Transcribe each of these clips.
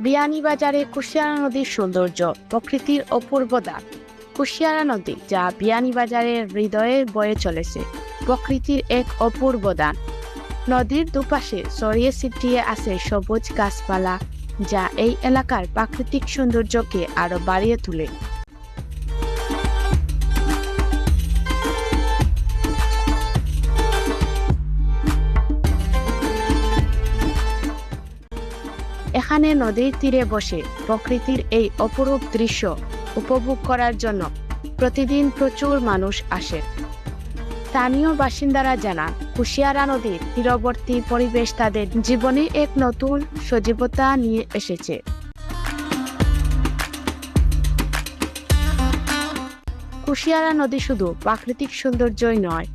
বিয়ানীবাজারে কুশিয়ারা নদীর সৌন্দর্য, প্রকৃতির অপূর্ব দান। কুশিয়ারা নদী, যা বিয়ানীবাজারের হৃদয়ে বয়ে চলেছে, প্রকৃতির এক অপূর্ব দান। নদীর দুপাশে ছড়িয়ে ছিটিয়ে আছে সবুজ গাছপালা, যা এই এলাকার প্রাকৃতিক সৌন্দর্যকে আরো বাড়িয়ে তোলে। এখানে নদীর তীরে বসে প্রকৃতির এই অপরূপ দৃশ্য উপভোগ করার জন্য প্রতিদিন প্রচুর মানুষ আসে। স্থানীয় বাসিন্দারা জানান, কুশিয়ারা নদীর তীরবর্তী পরিবেশ তাদের জীবনে এক নতুন সজীবতা নিয়ে এসেছে। কুশিয়ারা নদী শুধু প্রাকৃতিক সৌন্দর্যই নয়,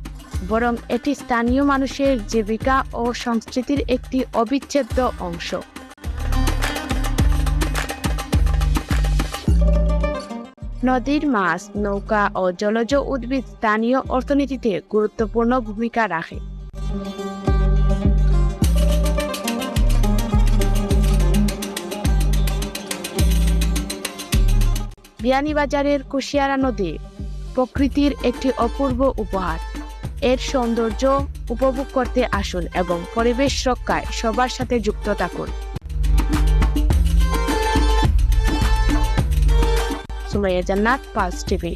বরং এটি স্থানীয় মানুষের জীবিকা ও সংস্কৃতির একটি অবিচ্ছেদ্য অংশ। নদীর মাছ, নৌকা ও জলজ উদ্ভিদ স্থানীয় অর্থনীতিতে গুরুত্বপূর্ণ ভূমিকা রাখে। বিয়ানীবাজারের কুশিয়ারা নদী প্রকৃতির একটি অপূর্ব উপহার। এর সৌন্দর্য উপভোগ করতে আসুন এবং পরিবেশ রক্ষায় সবার সাথে যুক্ত থাকুন। সুমাইয়া জান্নাত, পালস টিভি।